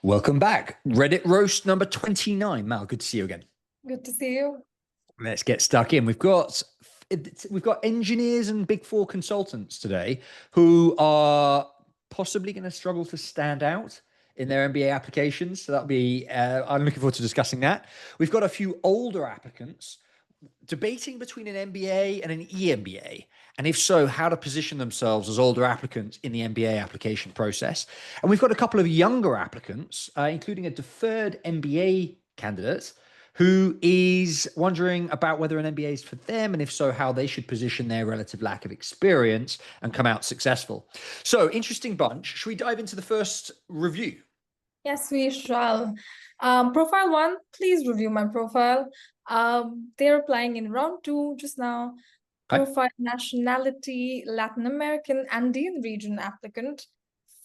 Welcome back. Reddit roast number 29. Mal, good to see you again. Good to see you. Let's get stuck in. We've got engineers and Big Four consultants today who are possibly going to struggle to stand out in their MBA applications. So that'll be, I'm looking forward to discussing that. We've got a few older applicants debating between an MBA and an EMBA, and if so, how to position themselves as older applicants in the MBA application process. And we've got a couple of younger applicants, including a deferred MBA candidate who is wondering about whether an MBA is for them, and if so, how they should position their relative lack of experience and come out successful. So, interesting bunch. Should we dive into the first review? Yes, we shall. Profile one, please review my profile. They're applying in round two just now. Okay. Profile nationality, Latin American, Andean region applicant.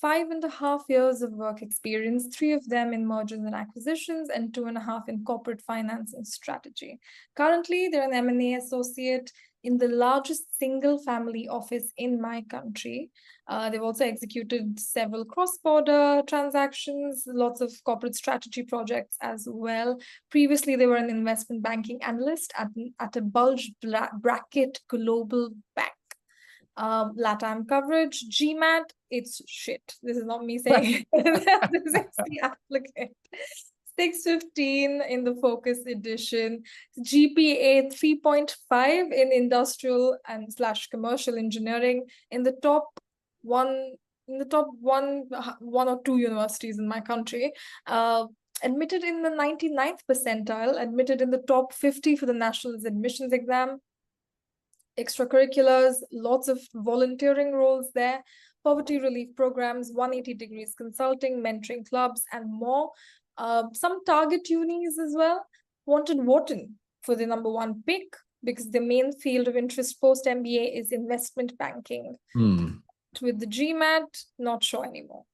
5.5 years of work experience, 3 of them in mergers and acquisitions, and 2.5 in corporate finance and strategy. Currently, they're an M&A associate in the largest single family office in my country. They've also executed several cross-border transactions, lots of corporate strategy projects as well. Previously, they were an investment banking analyst at a bulge bracket global bank. LATAM coverage, GMAT, it's shit. This is not me saying it. This is the applicant. 615 in the Focus edition, GPA 3.5 in industrial and / commercial engineering in the top one or two universities in my country. Admitted in the 99th percentile, admitted in the top 50 for the national admissions exam. Extracurriculars, lots of volunteering roles there, poverty relief programs, 180 degrees consulting, mentoring clubs, and more. Some target unis as well. Wanted Wharton for the #1 pick because the main field of interest post-MBA is investment banking. With the GMAT, not sure anymore.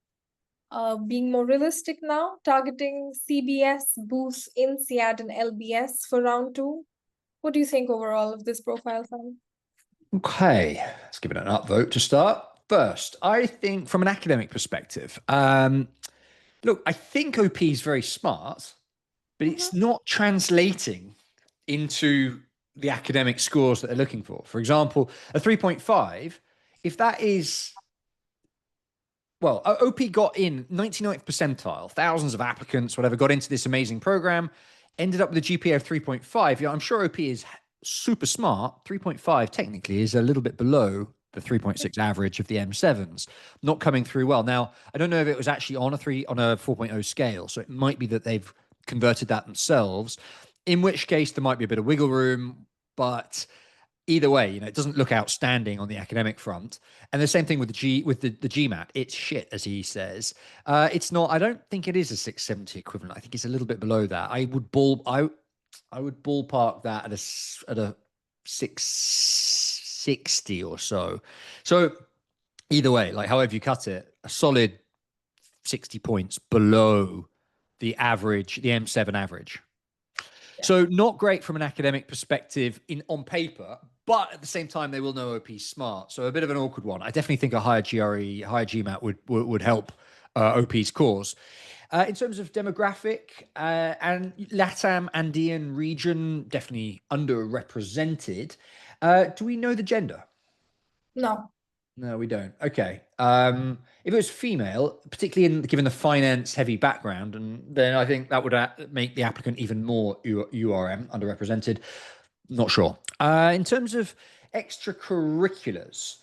Being more realistic now, targeting CBS, Booth, INSEAD, and LBS for round two. What do you think overall of this profile, Sam? Okay, let's give it an upvote to start. First, I think from an academic perspective, look, I think OP is very smart, but it's not translating into the academic scores that they're looking for. For example, a 3.5, if that is, well, OP got in 99th percentile, thousands of applicants, whatever, got into this amazing program, ended up with a GPA of 3.5. Yeah, I'm sure OP is super smart. 3.5 technically is a little bit below the 3.6 average of the M7s, not coming through well. Now, I don't know if it was actually on a 4.0 scale, so it might be that they've converted that themselves, in which case there might be a bit of wiggle room, but either way, it doesn't look outstanding on the academic front. And the same thing with the GMAT. It's shit, as he says. It's not. I don't think it is a 670 equivalent. I think it's a little bit below that. I would ballpark that at a 660 or so. So either way, like however you cut it, a solid 60 points below the average, the M7 average. Yeah. So not great from an academic perspective on paper, but at the same time, they will know OP's smart. So a bit of an awkward one. I definitely think a higher GRE, higher GMAT would help OP's cause. In terms of demographic, and LATAM Andean region, definitely underrepresented. Do we know the gender? No. No, we don't. Okay. If it was female, particularly given the finance-heavy background, and then I think that would make the applicant even more URM, underrepresented. Not sure. In terms of extracurriculars,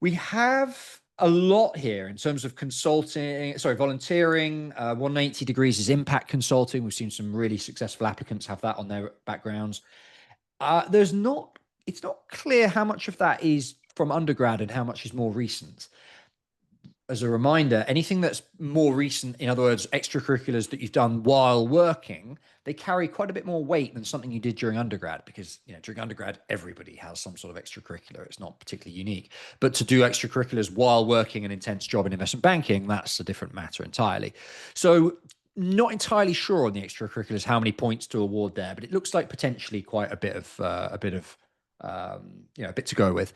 we have a lot here in terms of volunteering. 180 degrees is impact consulting. We've seen some really successful applicants have that on their backgrounds. It's not clear how much of that is from undergrad and how much is more recent. As a reminder, anything that's more recent, in other words, extracurriculars that you've done while working, they carry quite a bit more weight than something you did during undergrad, because during undergrad, everybody has some sort of extracurricular. It's not particularly unique. But to do extracurriculars while working an intense job in investment banking, that's a different matter entirely. So not entirely sure on the extracurriculars how many points to award there, but it looks like potentially quite a bit to go with.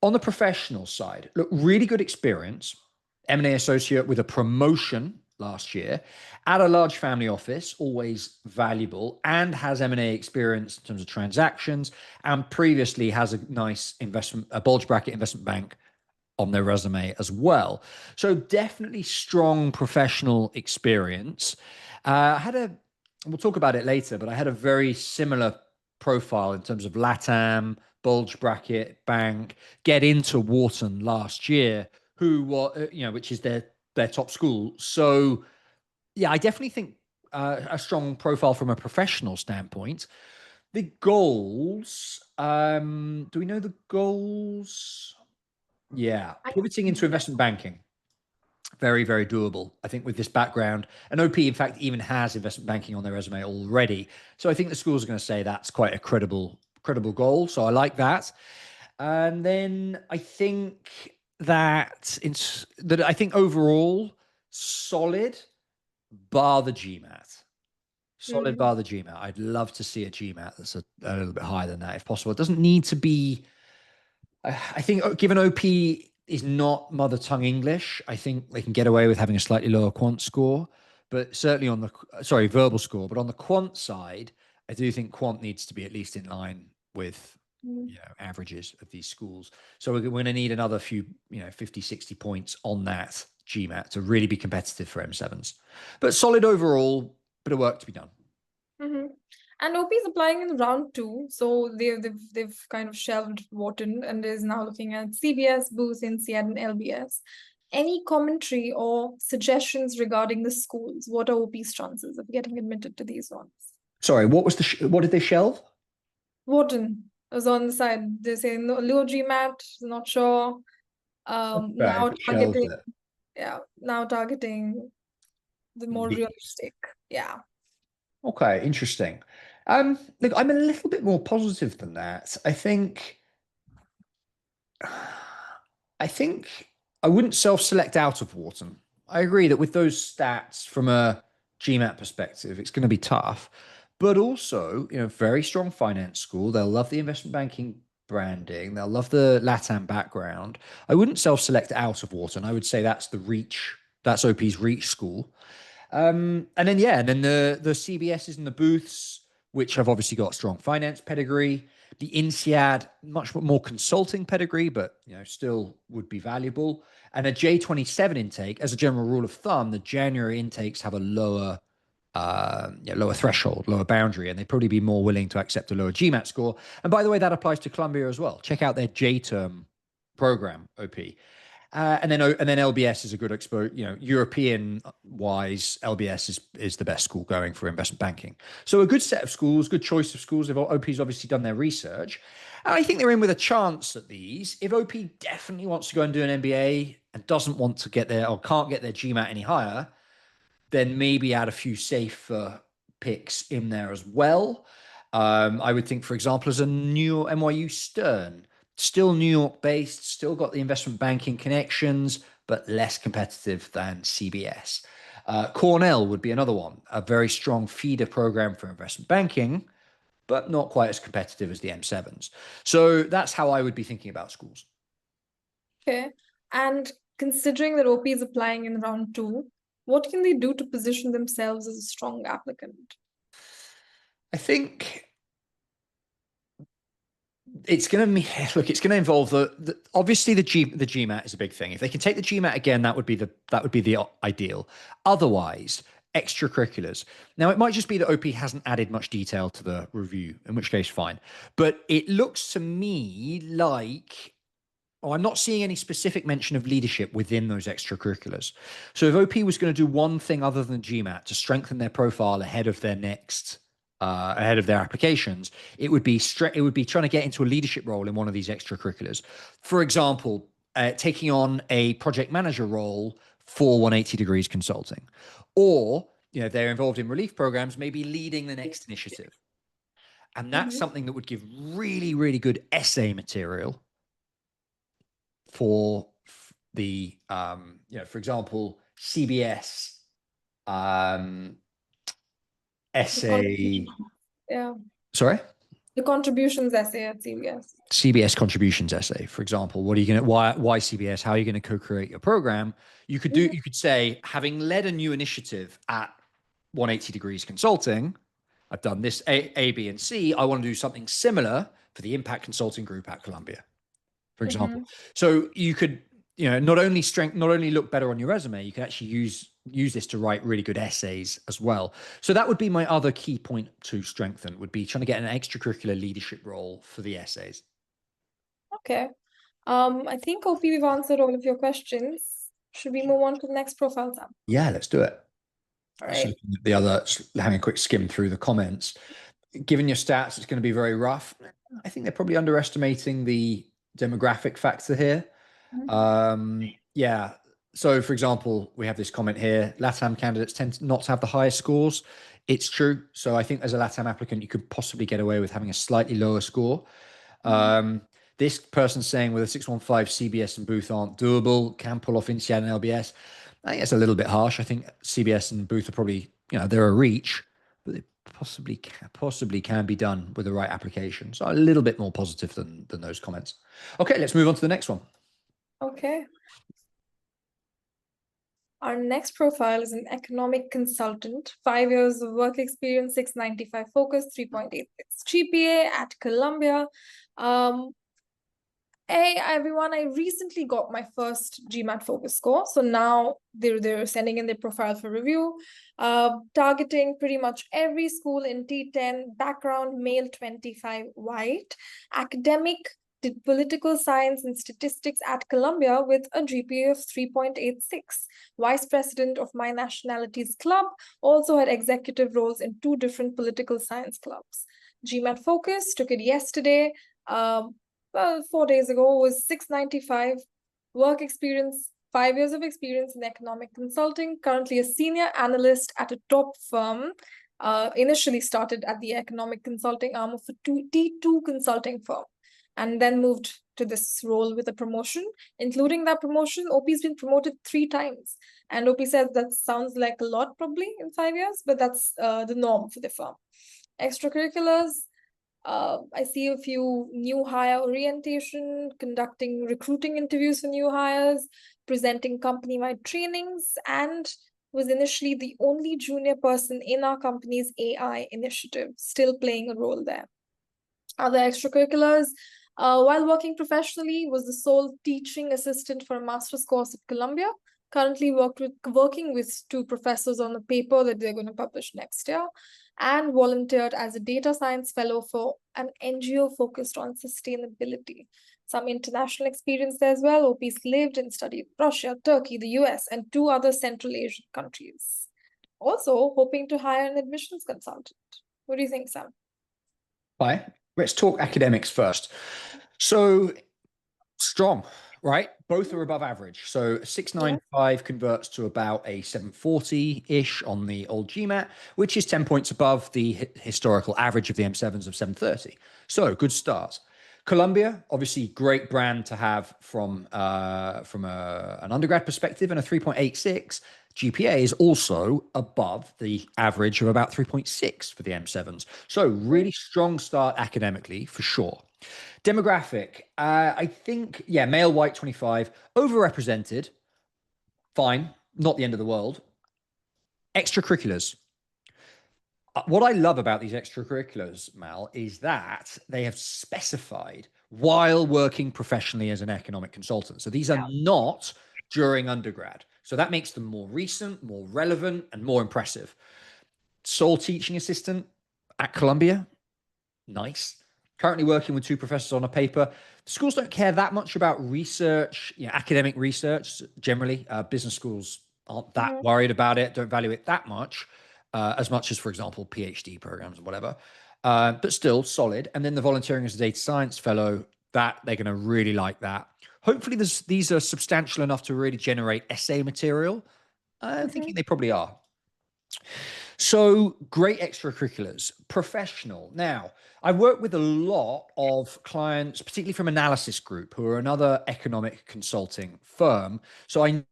On the professional side, look, really good experience. M&A associate with a promotion last year at a large family office, always valuable, and has M&A experience in terms of transactions, and previously has a nice investment, a bulge bracket investment bank on their resume as well. So definitely strong professional experience. We'll talk about it later, but I had a very similar profile in terms of LATAM, bulge bracket, bank, get into Wharton last year, who were, which is their top school. So yeah, I definitely think a strong profile from a professional standpoint. The goals, do we know the goals? Yeah, I, pivoting into investment banking, very, very doable. I think with this background, and OP, in fact, even has investment banking on their resume already. So I think the schools are going to say that's quite a credible goal. So I like that. And then I think that I think overall solid, bar the GMAT. Solid mm, bar the GMAT. I'd love to see a GMAT that's a little bit higher than that if possible. It doesn't need to be. I think given OP is not mother tongue English, I think they can get away with having a slightly lower quant score, but certainly on the verbal score. But on the quant side, I do think quant needs to be at least in line with mm, averages of these schools. So we're going to need another few 50, 60 points on that GMAT to really be competitive for M7s. But solid overall, bit of work to be done. mhm. And OP is applying in round two, so they've kind of shelved Wharton and is now looking at CBS, Booth, INSEAD, and LBS. Any commentary or suggestions regarding the schools? What are OP's chances of getting admitted to these ones? Sorry, what did they shelve? Wharton was on the side. They say no, low GMAT, not sure. Okay, Now but shelved targeting, it. yeah, now targeting the more These. realistic. Yeah. Okay, interesting. Look, I'm a little bit more positive than that. I think I wouldn't self-select out of Wharton. I agree that with those stats from a GMAT perspective, it's going to be tough. But also, very strong finance school. They'll love the investment banking branding. They'll love the LATAM background. I wouldn't self-select out of Wharton. I would say that's OP's reach school. And then the CBSs and the booths, which have obviously got strong finance pedigree. The INSEAD, much more consulting pedigree, but still would be valuable. And a J27 intake, as a general rule of thumb, the January intakes have a lower threshold, lower boundary, and they'd probably be more willing to accept a lower GMAT score. And by the way, that applies to Columbia as well. Check out their J term program, OP. And then LBS is a good expo. European wise, LBS is the best school going for investment banking. So a good set of schools, good choice of schools. If OP's obviously done their research, and I think they're in with a chance at these. If OP definitely wants to go and do an MBA and doesn't want to get there or can't get their GMAT any higher, then maybe add a few safer picks in there as well. I would think, for example, as a new NYU Stern, still New York based, still got the investment banking connections, but less competitive than CBS. Cornell would be another one, a very strong feeder program for investment banking, but not quite as competitive as the M7s. So that's how I would be thinking about schools. Okay. And considering that OP is applying in round two, what can they do to position themselves as a strong applicant? I think it's going to look. It's going to involve obviously the GMAT is a big thing. If they can take the GMAT again, that would be the ideal. Otherwise, extracurriculars. Now, it might just be that OP hasn't added much detail to the review, in which case, fine. But it looks to me like I'm not seeing any specific mention of leadership within those extracurriculars. So if OP was going to do one thing other than GMAT to strengthen their profile ahead of their applications, it would be trying to get into a leadership role in one of these extracurriculars. For example, taking on a project manager role for 180 Degrees Consulting, or they're involved in relief programs, maybe leading the next initiative, and that's Mhm. something that would give really, really good essay material for the for example, CBS um The essay. contribution. Yeah. Sorry. The contributions essay at CBS. CBS contributions essay, for example. What are you going to, why CBS? How are you going to co-create your program? You could Mhm. say, having led a new initiative at 180 Degrees Consulting, I've done this A, B, and C. I want to do something similar for the Impact Consulting Group at Columbia, for example. Mhm. So you could, not only look better on your resume, you can actually use this to write really good essays as well. So that would be my other key point to strengthen, would be trying to get an extracurricular leadership role for the essays. Okay. I think, OP, we've answered all of your questions. Should we move on to the next profile, Sam? Yeah, let's do it. All So right. having a quick skim through the comments. Given your stats, it's going to be very rough. I think they're probably underestimating the demographic factor here. Mhm. Yeah. So, for example, we have this comment here: LATAM candidates tend not to have the highest scores. It's true. So, I think as a LATAM applicant, you could possibly get away with having a slightly lower score. Mhm. This person saying with a 615 CBS and Booth aren't doable, can pull off INSEAD and LBS. I think it's a little bit harsh. I think CBS and Booth are probably, they're a reach, but they possibly can be done with the right application. So a little bit more positive than those comments. Okay, let's move on to the next one. Okay. Our next profile is an economic consultant, 5 years of work experience, 695 focus, 3.86 GPA at Columbia. Hey everyone, I recently got my first GMAT focus score. So now they're sending in their profile for review, targeting pretty much every school in T10, background male 25 white, academic, did political science and statistics at Columbia with a GPA of 3.86. Vice president of my nationality's club, also had executive roles in 2 different political science clubs. GMAT focus, took it yesterday. Well, 4 days ago, was 695. Work experience, 5 years of experience in economic consulting, currently a senior analyst at a top firm. Initially started at the economic consulting arm of a T2 consulting firm, and then moved to this role with a promotion. Including that promotion, OP's been promoted 3 times. And OP says that sounds like a lot probably in 5 years, but that's the norm for the firm. Extracurriculars, I see a few new hire orientation, conducting recruiting interviews for new hires, presenting company-wide trainings, and was initially the only junior person in our company's AI initiative, still playing a role there. Other extracurriculars, while working professionally, was the sole teaching assistant for a master's course at Columbia. Currently working with 2 professors on a paper that they're going to publish next year, and volunteered as a data science fellow for an NGO focused on sustainability. Some international experience there as well. OP's lived and studied Russia, Turkey, the US, and 2 other Central Asian countries. Also hoping to hire an admissions consultant. What do you think, Sam? Hi. Let's talk academics first. So strong, right? Both are above average. So Yeah. 695 converts to about a 740-ish on the old GMAT, which is 10 points above the historical average of the M7s of 730. So good start. Columbia, obviously great brand to have from an undergrad perspective, and a 3.86 GPA is also above the average of about 3.6 for the M7s. So really strong start academically for sure. Demographic, I think, yeah, male, white, 25, overrepresented, fine, not the end of the world. Extracurriculars. What I love about these extracurriculars, Mal, is that they have specified while working professionally as an economic consultant. So these are Yeah. not during undergrad. So that makes them more recent, more relevant, and more impressive. Sole teaching assistant at Columbia, nice. Currently working with 2 professors on a paper. Schools don't care that much about research, academic research generally. Business schools aren't that Mhm. worried about it, don't value it that much, as much as, for example, PhD programs or whatever. But still solid. And then the volunteering as a data science fellow, that they're going to really like that. Hopefully, these are substantial enough to really generate essay material. I'm thinking Mhm. they probably are. So great extracurriculars, professional. Now, I work with a lot of clients, particularly from Analysis Group, who are another economic consulting firm. So I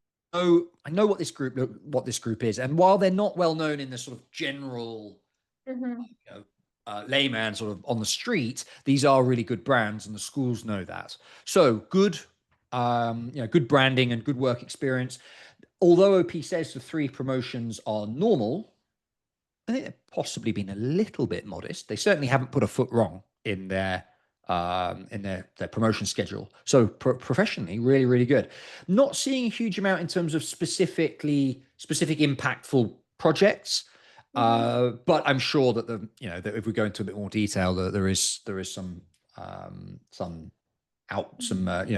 know what this group is, and while they're not well known in the sort of general Mhm. you know, layman sort of on the street, these are really good brands, and the schools know that. So good, good branding and good work experience. Although OP says the 3 promotions are normal, I think they've possibly been a little bit modest. They certainly haven't put a foot wrong in their promotion schedule. So professionally, really, really good. Not seeing a huge amount in terms of specific impactful projects. But I'm sure that that if we go into a bit more detail, that there is some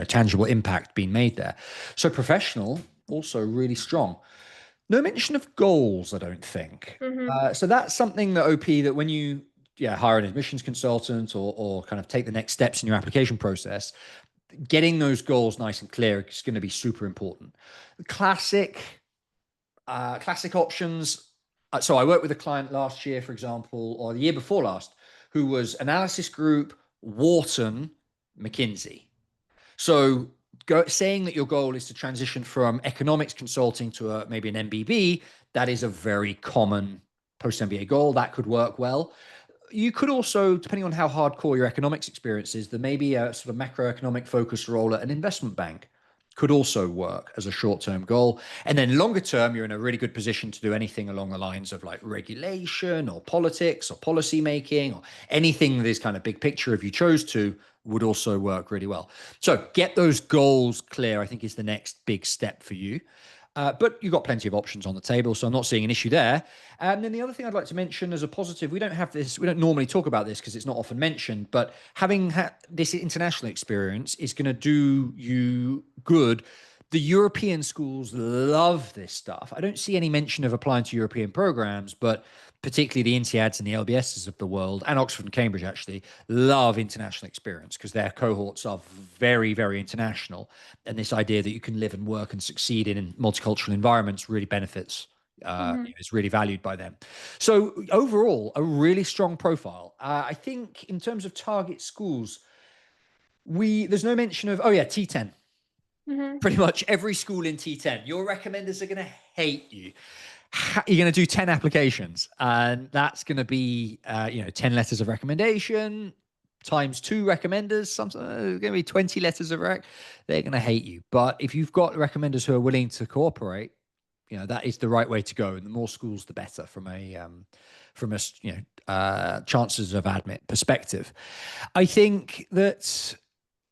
tangible impact being made there. So professional, also really strong. No mention of goals, I don't think. Mm-hmm. So that's something that OP, that when you hire an admissions consultant, or kind of take the next steps in your application process, getting those goals nice and clear is going to be super important. Classic options. So I worked with a client last year, for example, or the year before last, who was analysis group, Wharton, McKinsey. So saying that your goal is to transition from economics consulting to maybe an MBB, that is a very common post-MBA goal. That could work well. You could also, depending on how hardcore your economics experience is, there may be a sort of macroeconomic focus role at an investment bank. Could also work as a short-term goal. And then longer term, you're in a really good position to do anything along the lines of like regulation or politics or policy making, or anything that is kind of big picture, if you chose to, would also work really well. So get those goals clear, I think, is the next big step for you. But you've got plenty of options on the table, so I'm not seeing an issue there. And then the other thing I'd like to mention as a positive, we don't normally talk about this because it's not often mentioned, but having this international experience is going to do you good. The European schools love this stuff. I don't see any mention of applying to European programs, but particularly the INSEADs and the LBSs of the world, and Oxford and Cambridge actually, love international experience because their cohorts are very, very international. And this idea that you can live and work and succeed in multicultural environments really benefits, Mm-hmm. is really valued by them. So overall, a really strong profile. I think in terms of target schools, there's no mention of, T10. Mm-hmm. Pretty much every school in T10, your recommenders are going to hate you. You're going to do 10 applications, and that's going to be 10 letters of recommendation times 2 recommenders. Something going to be 20 letters of rec. They're going to hate you. But if you've got recommenders who are willing to cooperate, that is the right way to go. And the more schools, the better from a chances of admit perspective. I think that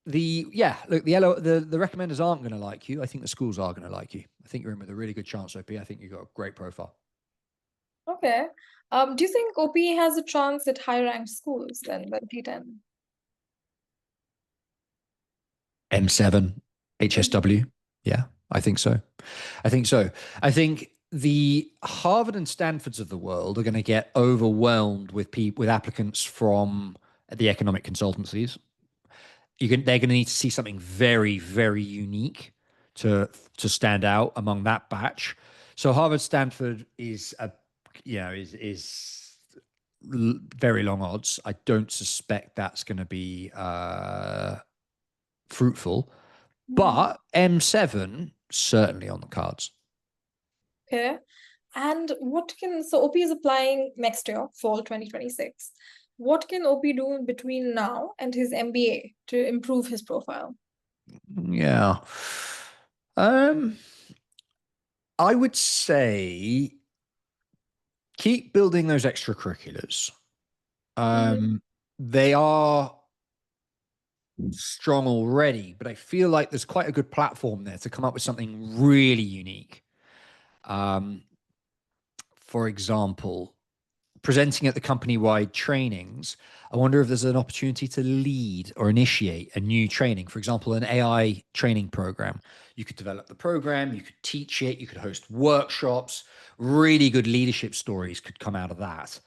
the recommenders aren't going to like you. I think the schools are going to like you. I think you're in with a really good chance, OP. I think you've got a great profile. Okay. Do you think OP has a chance at higher ranked schools than T10? M7, HSW. Yeah, I think so. I think so. I think the Harvard and Stanfords of the world are going to get overwhelmed with applicants from the economic consultancies. They're going to need to see something very, very unique to stand out among that batch. So Harvard, Stanford is very long odds. I don't suspect that's going to be fruitful, Mm-hmm. but M7 certainly on the cards. Okay. And so OP is applying next year, fall 2026. What can OP do between now and his MBA to improve his profile? Yeah. Um, I would say keep building those extracurriculars. Mm-hmm. They are strong already, but I feel like there's quite a good platform there to come up with something really unique. Um, for example, presenting at the company-wide trainings, I wonder if there's an opportunity to lead or initiate a new training. For example, an AI training program. You could develop the program, you could teach it, you could host workshops. Really good leadership stories could come out of that.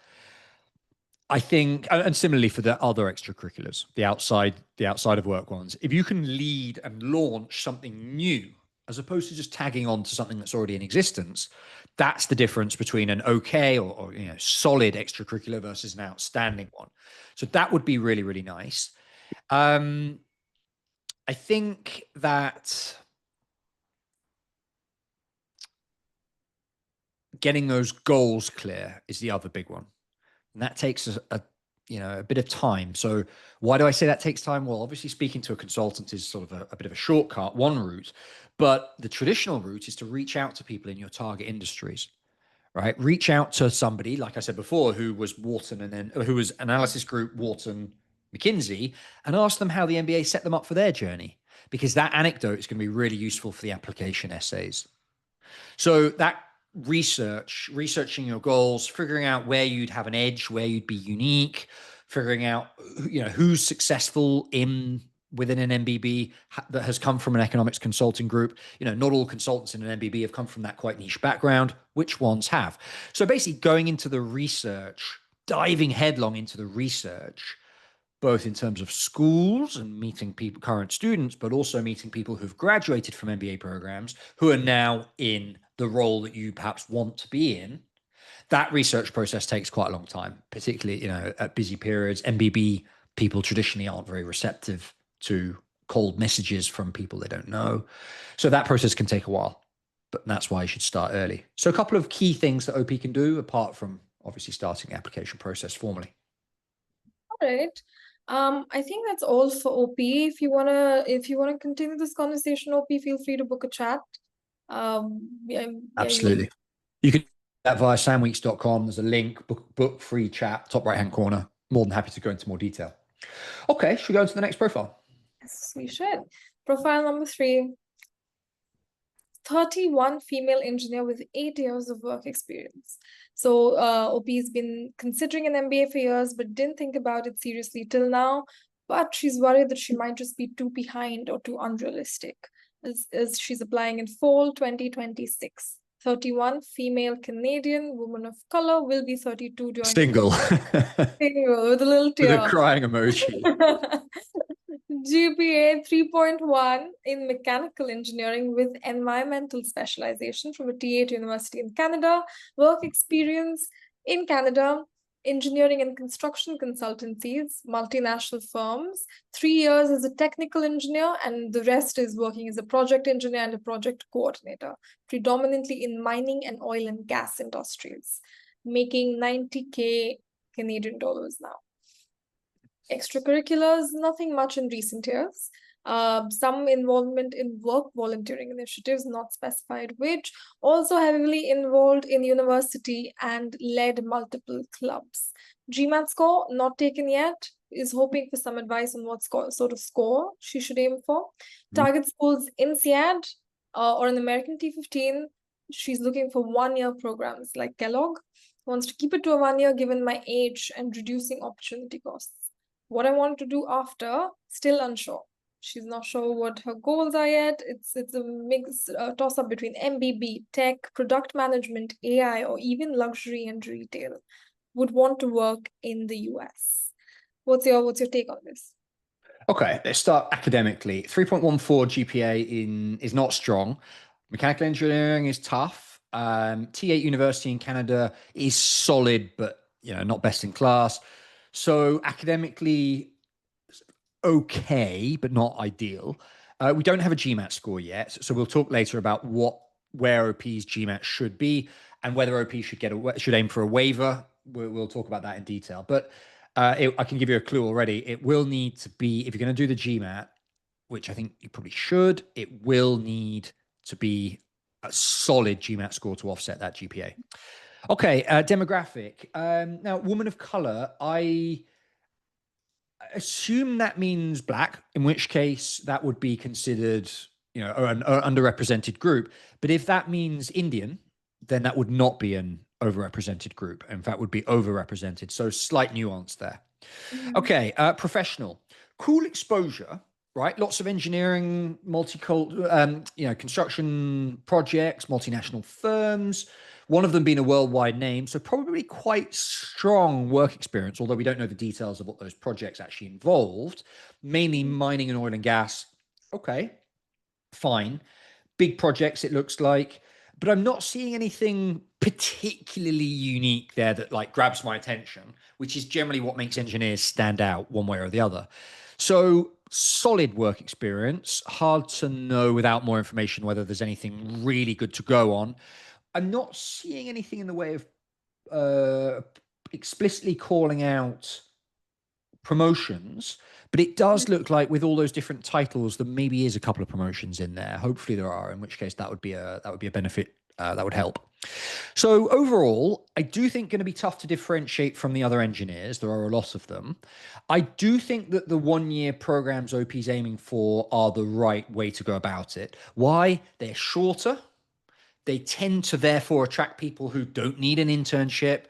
I think, and similarly for the other extracurriculars, the outside of work ones, if you can lead and launch something new, as opposed to just tagging on to something that's already in existence, that's the difference between an okay or solid extracurricular versus an outstanding one. So that would be really, really nice. Um, I think that getting those goals clear is the other big one. And that takes a bit of time. So why do I say that takes time? Well, obviously speaking to a consultant is sort of a bit of a shortcut, one route, but the traditional route is to reach out to people in your target industries, right? Reach out to somebody, like I said before, who was Wharton and then who was analysis group Wharton McKinsey, and ask them how the MBA set them up for their journey, because that anecdote is going to be really useful for the application essays. So that researching your goals, figuring out where you'd have an edge, where you'd be unique, figuring out who's successful in within an MBB that has come from an economics consulting group. Not all consultants in an MBB have come from that quite niche background. Which ones have? So basically going into the research, diving headlong into the research, both in terms of schools and meeting people, current students, but also meeting people who've graduated from MBA programs who are now in the role that you perhaps want to be in. That research process takes quite a long time, particularly, at busy periods. MBB people traditionally aren't very receptive to cold messages from people they don't know. So that process can take a while, but that's why you should start early. So a couple of key things that OP can do, apart from obviously starting the application process formally. All right. I think that's all for OP. If you wanna continue this conversation, OP, feel free to book a chat. Yeah, Absolutely. You can do that via samweeks.com. There's a link, book free chat, top right-hand corner. More than happy to go into more detail. Okay, should we go into the next profile? yes, we should. Profile number 3. 31 female engineer with 8 years of work experience. So OP's been considering an MBA for years, but didn't think about it seriously till now. But she's worried that she might just be too behind or too unrealistic, as she's applying in fall 2026. 31, female Canadian, woman of color, will be 32 during Single. single with a little With a tear. crying emoji. GPA 3.1 in mechanical engineering with environmental specialization from a T8 university in Canada. Work experience in Canada, engineering and construction consultancies, multinational firms. 3 years as a technical engineer, and the rest is working as a project engineer and a project coordinator, predominantly in mining and oil and gas industries, making 90K Canadian dollars now. Extracurriculars, nothing much in recent years. Some involvement in work volunteering initiatives, not specified which. Also heavily involved in university and led multiple clubs. GMAT score, not taken yet. Is hoping for some advice on what sort of score she should aim for. Target schools in INSEAD or an American T15. She's looking for 1-year programs like Kellogg. Wants to keep it to a 1 year given my age and reducing opportunity costs. What I want to do after, still unsure. She's not sure what her goals are yet. It's a mix, toss-up between MBB, tech, product management, AI, or even luxury and retail. Would want to work in the US. What's your take on this? Okay, let's start academically. 3.14 GPA is not strong. Mechanical engineering is tough. T8 University in Canada is solid, but not best in class. So academically, okay, but not ideal. We don't have a GMAT score yet, so we'll talk later about where OP's GMAT should be and whether OP should aim for a waiver. We'll talk about that in detail. But I can give you a clue already. It will need to be, if you're going to do the GMAT, which I think you probably should, it will need to be a solid GMAT score to offset that GPA. Okay, demographic. Now, woman of color, I assume that means black, in which case that would be considered, an underrepresented group. But if that means Indian, then that would not be an overrepresented group. In fact, would be overrepresented. So slight nuance there. Okay, professional, cool exposure, right? Lots of engineering, construction projects, multinational firms. One of them being a worldwide name, so probably quite strong work experience, although we don't know the details of what those projects actually involved. Mainly mining and oil and gas. Okay, fine. Big projects, it looks like, but I'm not seeing anything particularly unique there that grabs my attention, which is generally what makes engineers stand out one way or the other. So solid work experience, hard to know without more information whether there's anything really good to go on. I'm not seeing anything in the way of explicitly calling out promotions, but it does look like with all those different titles, there maybe is a couple of promotions in there. Hopefully there are, in which case that would be a benefit that would help. So overall, I do think going to be tough to differentiate from the other engineers. There are a lot of them. I do think that the 1 year programs OP's aiming for are the right way to go about it. Why? They're shorter. They tend to therefore attract people who don't need an internship,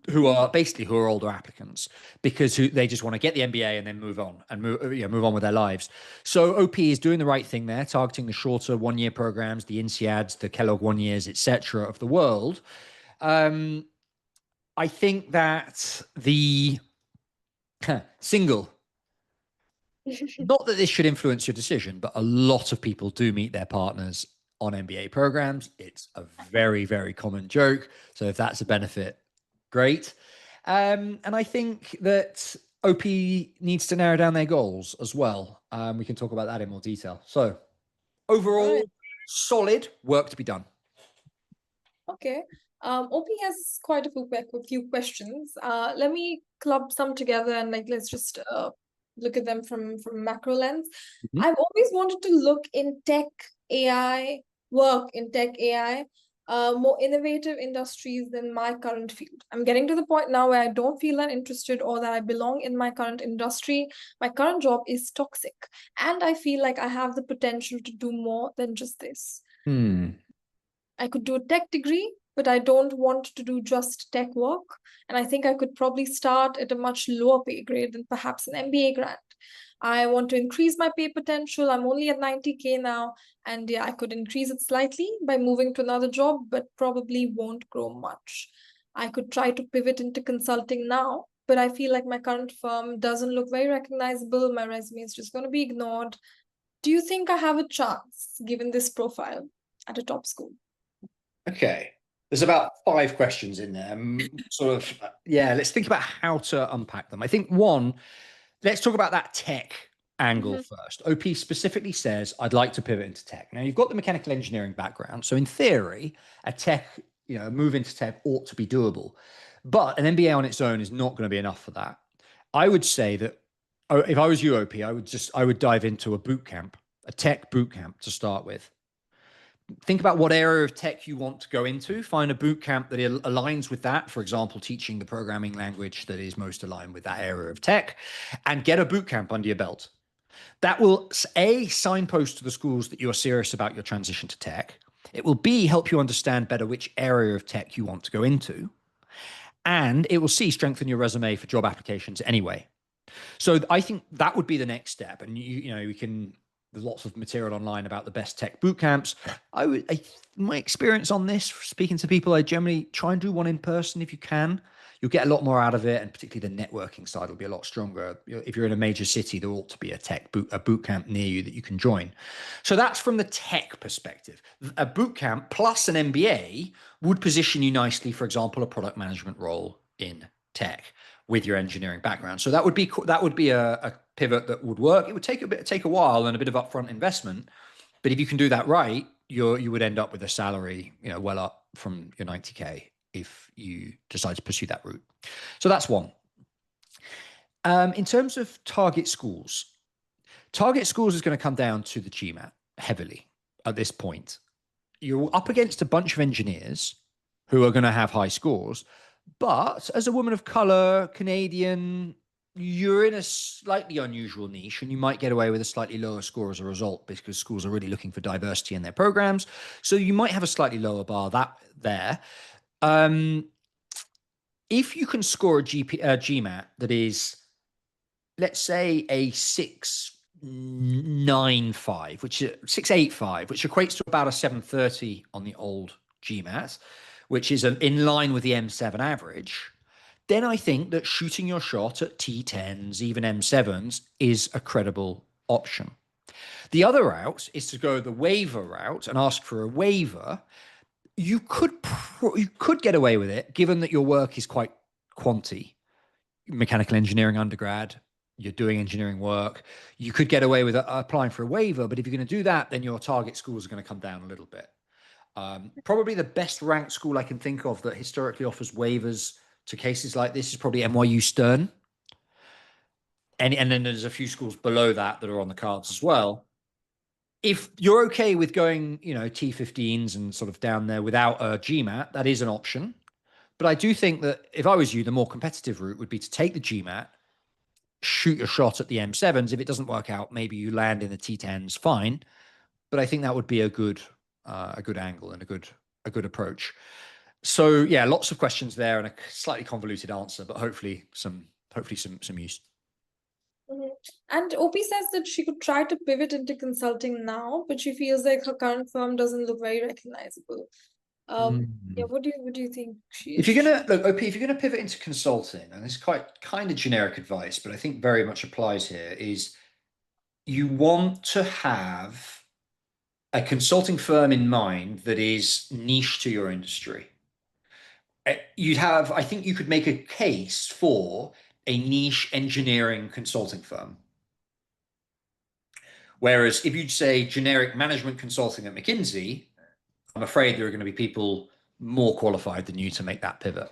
who are basically who are older applicants because they just want to get the MBA and then move on and move on with their lives. So OP is doing the right thing there, targeting the shorter 1 year programs, the INSEADs, the Kellogg 1 years, etc. of the world. I think that the single, not that this should influence your decision, but a lot of people do meet their partners on MBA programs. It's a very, very common joke. So if that's a benefit, great. And I think that OP needs to narrow down their goals as well. We can talk about that in more detail. So overall, Right. solid work to be done. Okay. OP has quite a few questions. Let me club some together and let's just look at them from macro lens. Mhm. I've always wanted to look in tech AI, work in tech AI, more innovative industries than my current field. I'm getting to the point now where I don't feel that interested or that I belong in my current industry. My current job is toxic, and I feel like I have the potential to do more than just this. Hmm. I could do a tech degree, but I don't want to do just tech work. And I think I could probably start at a much lower pay grade than perhaps an MBA grant. I want to increase my pay potential. I'm only at 90K now. And yeah, I could increase it slightly by moving to another job, but probably won't grow much. I could try to pivot into consulting now, but I feel like my current firm doesn't look very recognizable. My resume is just going to be ignored. Do you think I have a chance given this profile at a top school? Okay. There's about 5 questions in there. Sort of, yeah, let's think about how to unpack them. I think one, let's talk about that tech angle Mhm. first. OP specifically says, I'd like to pivot into tech. Now, you've got the mechanical engineering background. So, in theory, a tech, move into tech ought to be doable. But an MBA on its own is not going to be enough for that. I would say that if I was you, OP, I would dive into a boot camp, a tech boot camp to start with. Think about what area of tech you want to go into. Find a boot camp that aligns with that. For example, teaching the programming language that is most aligned with that area of tech, and get a boot camp under your belt. That will A, signpost to the schools that you're serious about your transition to tech. It will B, help you understand better which area of tech you want to go into. And it will C, strengthen your resume for job applications anyway. So I think that would be the next step. And we can. There's lots of material online about the best tech boot camps. My experience on this, speaking to people, I generally try and do one in person if you can. You'll get a lot more out of it, and particularly the networking side will be a lot stronger. If you're in a major city, there ought to be a boot camp near you that you can join. So that's from the tech perspective. A boot camp plus an MBA would position you nicely, for example, a product management role in tech with your engineering background. So that would be a pivot that would work. It would take a while and a bit of upfront investment, but if you can do that right, you would end up with a salary, well up from your 90K if you decide to pursue that route. So that's one. In terms of target schools is going to come down to the GMAT heavily at this point. You're up against a bunch of engineers who are going to have high scores, but as a woman of color, Canadian, you're in a slightly unusual niche and you might get away with a slightly lower score as a result because schools are really looking for diversity in their programs. So you might have a slightly lower bar there. If you can score a GMAT that is, let's say, a 695, which is 685, which equates to about a 730 on the old GMAT, which is in line with the M7 average, then I think that shooting your shot at T10s, even M7s, is a credible option. The other route is to go the waiver route and ask for a waiver. You could get away with it, given that your work is quite quantity. Mechanical engineering undergrad, you're doing engineering work. You could get away with applying for a waiver, but if you're going to do that, then your target schools are going to come down a little bit. Probably the best ranked school I can think of that historically offers waivers to cases like this is probably NYU Stern. and then there's a few schools below that that are on the cards as well. If you're okay with going, T15s and sort of down there without a GMAT, that is an option. But I do think that if I was you, the more competitive route would be to take the GMAT, shoot your shot at the M7s. If it doesn't work out, maybe you land in the T10s, fine. But I think that would be a good angle and a good approach. So yeah, lots of questions there and a slightly convoluted answer, but hopefully some use. Mhm. And OP says that she could try to pivot into consulting now, but she feels like her current firm doesn't look very recognizable. Yeah, Mm. what do you think she If you're is? gonna look, OP, if you're gonna pivot into consulting, and it's quite kind of generic advice, but I think very much applies here, is you want to have a consulting firm in mind that is niche to your industry. I think you could make a case for a niche engineering consulting firm. Whereas if you'd say generic management consulting at McKinsey, I'm afraid there are going to be people more qualified than you to make that pivot.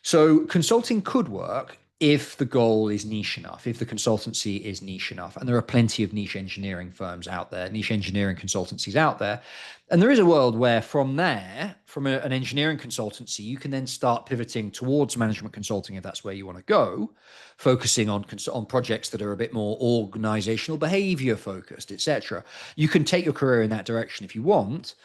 So consulting could work if the goal is niche enough, if the consultancy is niche enough. And there are plenty of niche engineering firms out there, niche engineering consultancies out there. And there is a world where from there, from an engineering consultancy, you can then start pivoting towards management consulting if that's where you want to go, focusing on projects that are a bit more organizational behavior focused, etc. You can take your career in that direction if you want.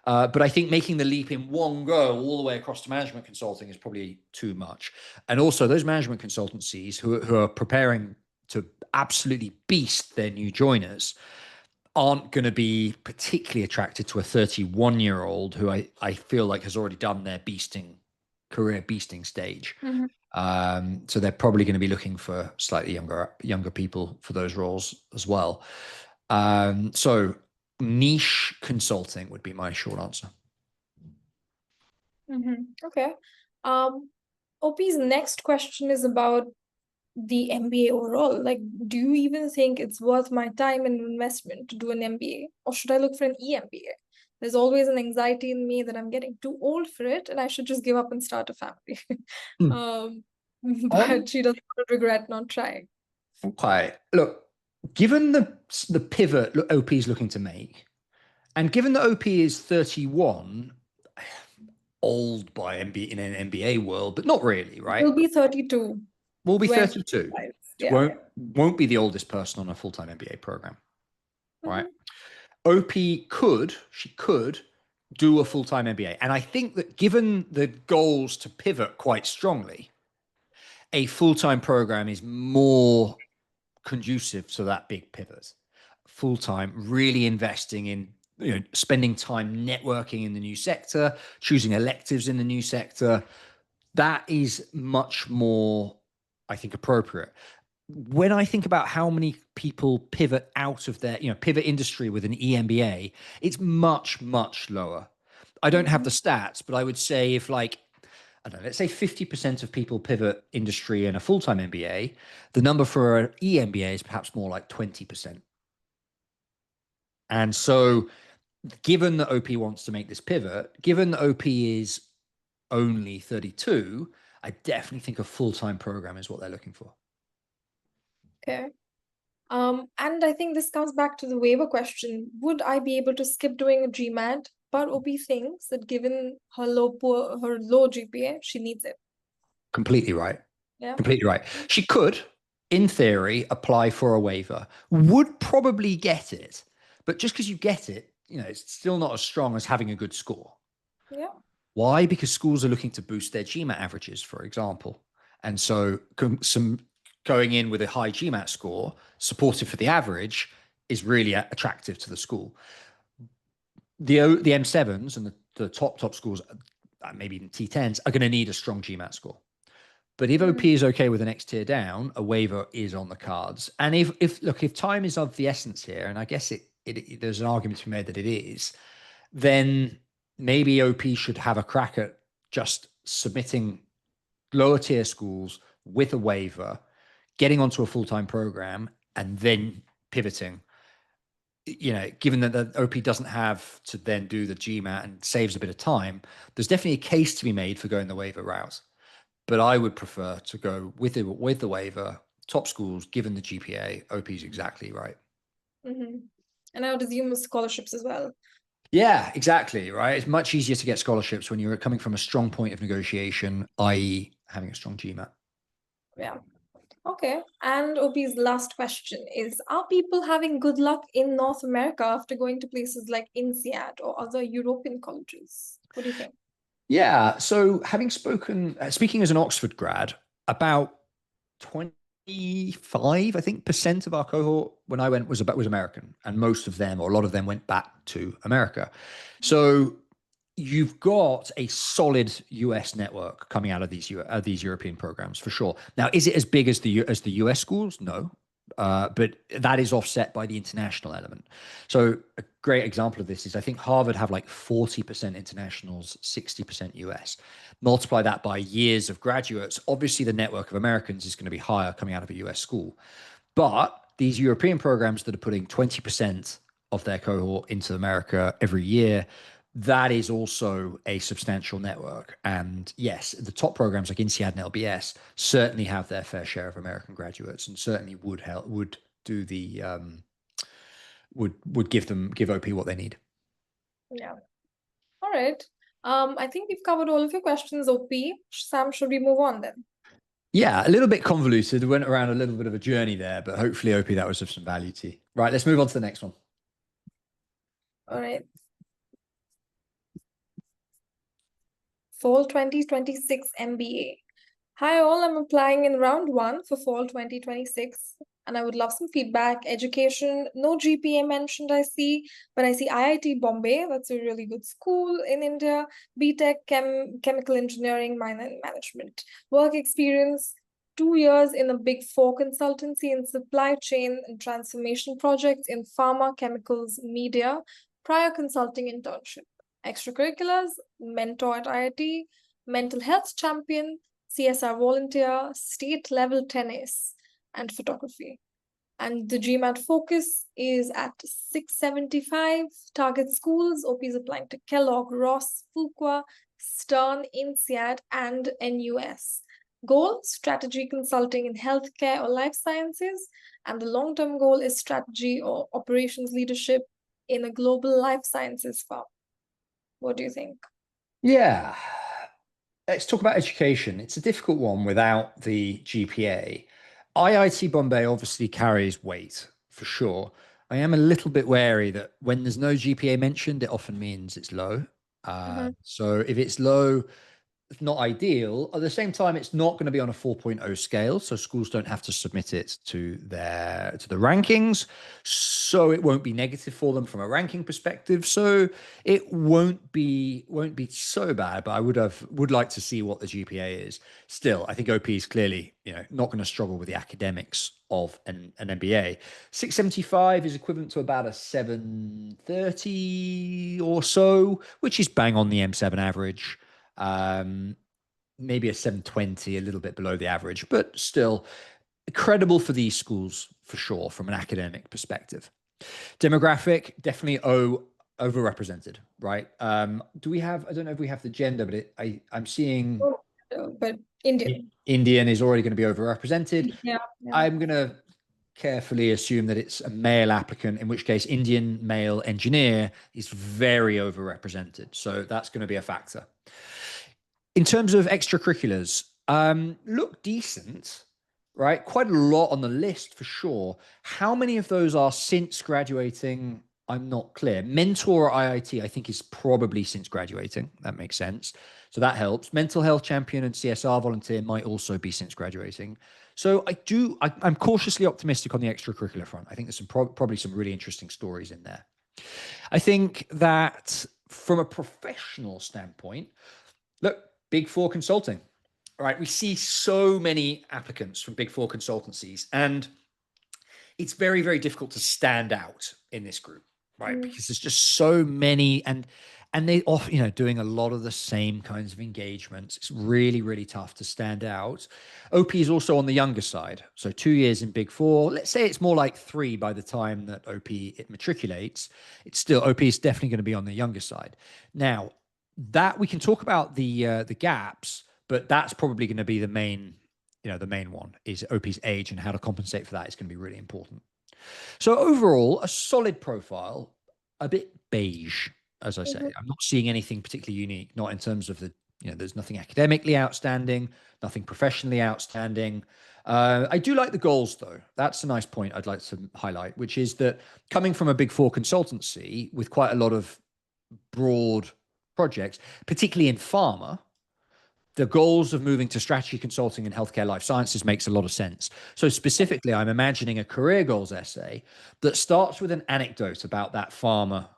But I think making the leap in one go all the way across to management consulting is probably too much. And also, those management consultancies who are preparing to absolutely beast their new joiners aren't going to be particularly attracted to a 31-year-old who I feel like has already done their career beasting stage. Mhm. So they're probably going to be looking for slightly younger people for those roles as well. So niche consulting would be my short answer. Okay. Um, OP's next question is about the MBA overall. Like, do you even think it's worth my time and investment to do an MBA, or should I look for an EMBA? There's always an anxiety in me that I'm getting too old for it and I should just give up and start a family. Hmm. um, On but she doesn't want to regret not trying. Okay, look, given the pivot OP is looking to make, and given that OP is 31, old by MBA in an MBA world, but not really, right? You'll be 32 We'll be when she 32. decides. Yeah. Won't be the oldest person on a full-time MBA program, right? Mhm. She could do a full-time MBA. And I think that given the goals to pivot quite strongly, a full-time program is more conducive to that big pivot. Full-time, really investing in, spending time networking in the new sector, choosing electives in the new sector. That is much more, I think, appropriate. When I think about how many people pivot out of their, pivot industry with an EMBA, it's much, much lower. I don't have the Mhm. stats, but I would say if like, I don't know, let's say 50% of people pivot industry in a full-time MBA, the number for an EMBA is perhaps more like 20%. And so given that OP wants to make this pivot, given that OP is only 32, I definitely think a full-time program is what they're looking for. Okay. And I think this comes back to the waiver question. Would I be able to skip doing a GMAT? But OP thinks that given her low GPA, she needs it. Completely right. Yeah. Completely right. She could, in theory, apply for a waiver, would probably get it. But just because you get it, it's still not as strong as having a good score. Yeah. Why? Because schools are looking to boost their GMAT averages, for example. And so some going in with a high GMAT score, supported for the average, is really attractive to the school. The M7s and the top schools, maybe even T10s, are going to need a strong GMAT score. But if OP Mhm. is okay with the next tier down, a waiver is on the cards. And if time is of the essence here, and I guess there's an argument to be made that it is, then maybe OP should have a crack at just submitting lower tier schools with a waiver, getting onto a full-time program, and then pivoting. Given that the OP doesn't have to then do the GMAT and saves a bit of time, there's definitely a case to be made for going the waiver route. But I would prefer to go with the waiver, top schools, given the GPA, OP is exactly right. And I would assume scholarships as well. Yeah, exactly. Right. It's much easier to get scholarships when you're coming from a strong point of negotiation, i.e., having a strong GMAT. Yeah. Okay. And OP's last question is, are people having good luck in North America after going to places like INSEAD or other European colleges? What do you think? Yeah. So having speaking as an Oxford grad, about 25, I think, percent of our cohort when I went was American, and most of them, or a lot of them, went back to America. So you've got a solid US network coming out of these European programs for sure. Now, is it as big as the US schools? No, but that is offset by the international element. So a great example of this is I think Harvard have like 40% internationals, 60% US. Multiply that by years of graduates. Obviously, the network of Americans is going to be higher coming out of a US school. But these European programs that are putting 20% of their cohort into America every year, that is also a substantial network. And yes, the top programs like INSEAD and LBS certainly have their fair share of American graduates, and certainly would do the would give OP what they need. Yeah. All right. I think we've covered all of your questions, OP. Sam, should we move on then? Yeah, a little bit convoluted. Went around a little bit of a journey there, but hopefully, OP, that was of some value to you. Right, let's move on to the next one. All right. Fall 2026 MBA. Hi all, I'm applying in round 1 for fall 2026 and I would love some feedback. Education, no GPA mentioned I see, but I see IIT Bombay, that's a really good school in India, BTech, Chemical Engineering, Minor in Management. Work experience, 2 years in a big 4 consultancy in supply chain and transformation projects in pharma, chemicals, media, prior consulting internship. Extracurriculars, mentor at IIT, mental health champion, CSR volunteer, state level tennis, and photography. And the GMAT focus is at 675 target schools. OP is applying to Kellogg, Ross, Fuqua, Stern, INSEAD, and NUS. Goal, strategy consulting in healthcare or life sciences. And the long-term goal is strategy or operations leadership in a global life sciences firm. What do you think? Yeah. Let's talk about education. It's a difficult one without the GPA. IIT Bombay obviously carries weight for sure. I am a little bit wary that when there's no GPA mentioned, it often means it's low. So if it's low, it's not ideal. At the same time, it's not going to be on a 4.0 scale, so schools don't have to submit it to the rankings. So it won't be negative for them from a ranking perspective. So it won't be so bad. But I would like to see what the GPA is. Still, I think OP is clearly not going to struggle with the academics of an MBA. 675 is equivalent to about a 730 or so, which is bang on the M7 average. Maybe a 720, a little bit below the average, but still credible for these schools for sure from an academic perspective. Demographic, definitely overrepresented, right? Do we have, I don't know if we have the gender, but I'm seeing But Indian. Indian is already going to be overrepresented. Yeah. I'm going to carefully assume that it's a male applicant, in which case Indian male engineer is very overrepresented. So that's going to be a factor. In terms of extracurriculars, look decent, right? Quite a lot on the list for sure. How many of those are since graduating? I'm not clear. Mentor IIT, I think, is probably since graduating. That makes sense. So that helps. Mental health champion and CSR volunteer might also be since graduating. So I'm cautiously optimistic on the extracurricular front. I think there's probably some really interesting stories in there. I think that from a professional standpoint, look, Big Four consulting. All right, we see so many applicants from Big Four consultancies, and it's very, very difficult to stand out in this group, right? Because there's just so many, and they often, doing a lot of the same kinds of engagements. It's really, really tough to stand out. OP is also on the younger side, so 2 years in Big Four. Let's say it's more like 3 by the time that OP it matriculates. It's still OP is definitely going to be on the younger side. Now, that we can talk about the gaps, but that's probably going to be the main the main one is OP's age, and how to compensate for that is going to be really important. So overall, a solid profile, a bit beige, as I say. Mhm. I'm not seeing anything particularly unique, not in terms of there's nothing academically outstanding, nothing professionally outstanding. I do like the goals, though. That's a nice point I'd like to highlight, which is that coming from a big four consultancy with quite a lot of broad projects, particularly in pharma, the goals of moving to strategy consulting in healthcare life sciences makes a lot of sense. So specifically, I'm imagining a career goals essay that starts with an anecdote about that pharma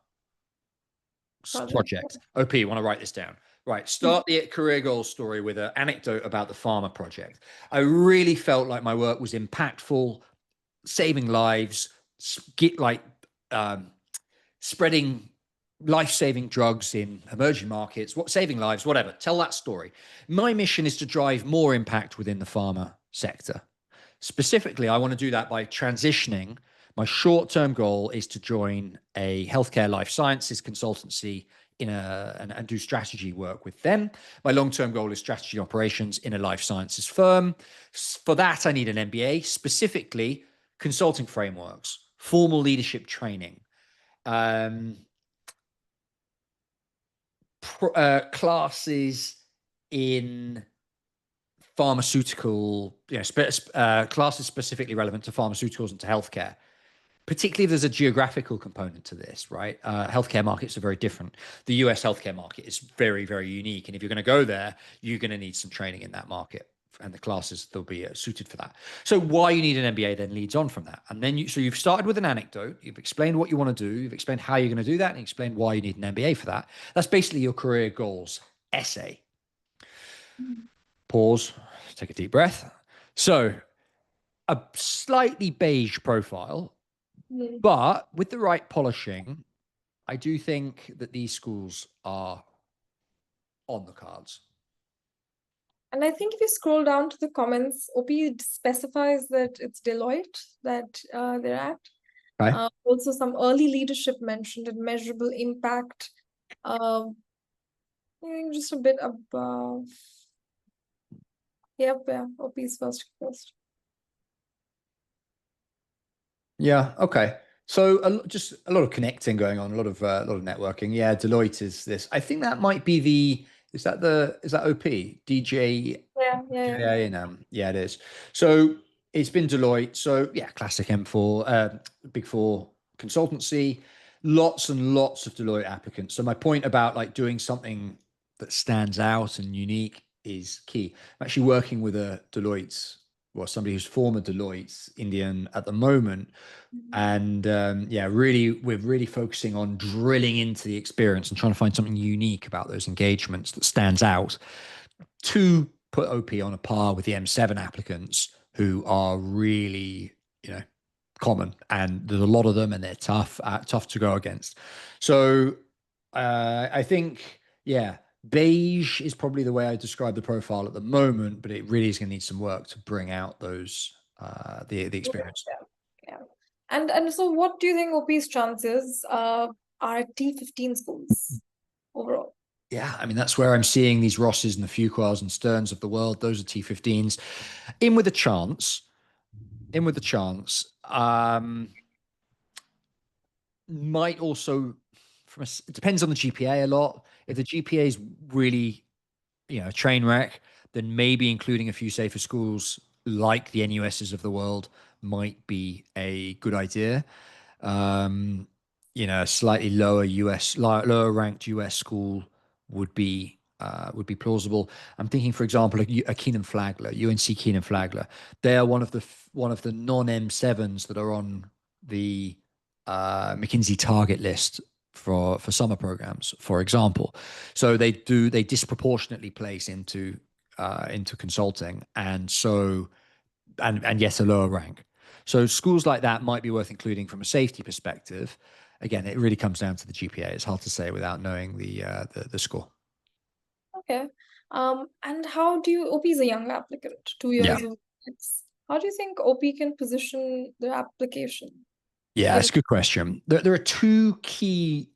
Project. project. OP, you want to write this down? Right. Start the career goals story with an anecdote about the pharma project. I really felt like my work was impactful, saving lives, get like um, spreading life-saving drugs in emerging markets, saving lives, whatever. Tell that story. My mission is to drive more impact within the pharma sector. Specifically, I want to do that by transitioning. My short-term goal is to join a healthcare life sciences consultancy and do strategy work with them. My long-term goal is strategy operations in a life sciences firm. For that, I need an MBA, specifically consulting frameworks, formal leadership training, um, classes in pharmaceutical, classes specifically relevant to pharmaceuticals and to healthcare. Particularly, if there's a geographical component to this, right? Healthcare markets are very different. The US healthcare market is very, very unique. And if you're going to go there, you're going to need some training in that market. And the classes, they'll be suited for that. So why you need an MBA then leads on from that. And then you've started with an anecdote. You've explained what you want to do. You've explained how you're going to do that and explained why you need an MBA for that. That's basically your career goals essay. Pause, take a deep breath. So a slightly beige profile, Mhm. but with the right polishing, I do think that these schools are on the cards. And I think if you scroll down to the comments, OP specifies that it's Deloitte that they're at. Okay. Also, some early leadership mentioned and measurable impact. I think just a bit above. Yep, yeah, OP's first. Yeah. Okay. So just a lot of connecting going on, a lot of networking. Yeah, Deloitte is this. I think that might be the. Is that OP DJ Yeah, yeah, yeah. JINM? Yeah, it is. So it's been Deloitte. So yeah, classic M4, Big Four consultancy. Lots and lots of Deloitte applicants. So my point about like doing something that stands out and unique is key. I'm actually working with a Deloitte's, well, somebody who's former Deloitte's Indian at the moment, Mhm. and yeah, we're really focusing on drilling into the experience and trying to find something unique about those engagements that stands out to put OP on a par with the M7 applicants, who are really, common, and there's a lot of them, and they're tough to go against. So I think, yeah, beige is probably the way I describe the profile at the moment, but it really is going to need some work to bring out those the Yeah, experience. yeah, yeah. And so what do you think OP's chances are T15 schools overall? Yeah, I mean, that's where I'm seeing these Rosses and the Fuquas and Sterns of the world. Those are T15s. In with a chance. In with a chance. Might also, it depends on the GPA a lot. If the GPA is really, a train wreck, then maybe including a few safer schools like the NUSs of the world might be a good idea. Um, a slightly lower ranked US school would be plausible. I'm thinking, for example, a Keenan Flagler, UNC Keenan Flagler. They are one of the non M7s that are on the McKinsey target list for summer programs, for example. So they disproportionately place into consulting, and so and yes, a lower rank. So schools like that might be worth including from a safety perspective. Again, it really comes down to the GPA. It's hard to say without knowing the score. Okay. And how do you, OP is a young applicant, 2 years Yeah. of it's, how do you think OP can position their application? Yeah, Given that's a good question. There are two key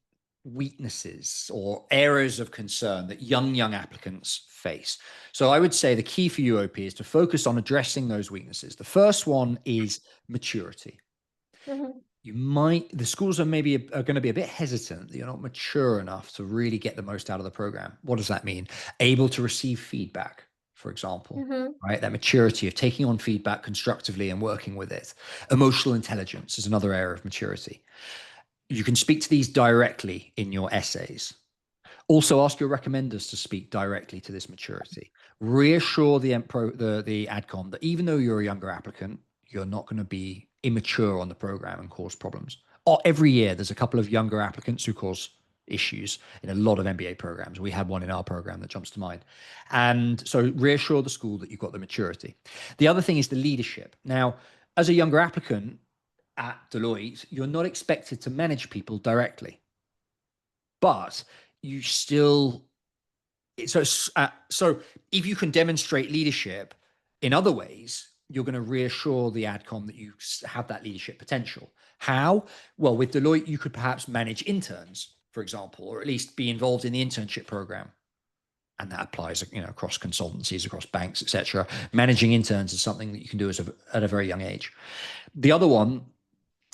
weaknesses or areas of concern that young applicants face. So I would say the key for you, OP, is to focus on addressing those weaknesses. The first one is maturity. Mhm. The schools are going to be a bit hesitant that you're not mature enough to really get the most out of the program. What does that mean? Able to receive feedback, for example, Mhm. right? That maturity of taking on feedback constructively and working with it. Emotional intelligence is another area of maturity. You can speak to these directly in your essays. Also, ask your recommenders to speak directly to this maturity. Reassure the AdCom that even though you're a younger applicant, you're not going to be immature on the program and cause problems. Or every year, there's a couple of younger applicants who cause issues in a lot of MBA programs. We had one in our program that jumps to mind. And so reassure the school that you've got the maturity. The other thing is the leadership. Now, as a younger applicant at Deloitte, you're not expected to manage people directly, but you still so if you can demonstrate leadership in other ways, you're going to reassure the AdCom that you have that leadership potential. How? Well, with Deloitte, you could perhaps manage interns, for example, or at least be involved in the internship program. And that applies, across consultancies, across banks, etc. Managing interns is something that you can do at a very young age. The other one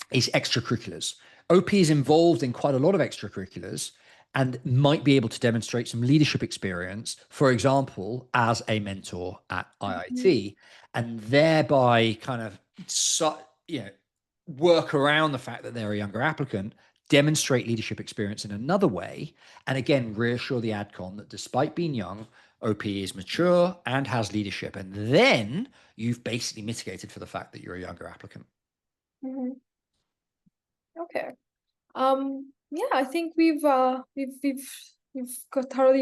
is extracurriculars. OP is involved in quite a lot of extracurriculars and might be able to demonstrate some leadership experience, for example, as a mentor at Mhm. IIT, and thereby kind of work around the fact that they're a younger applicant, demonstrate leadership experience in another way, and again, reassure the AdCom that despite being young, OP is mature and has leadership. And then you've basically mitigated for the fact that you're a younger applicant. Mhm. Okay. Yeah, I think we've thoroughly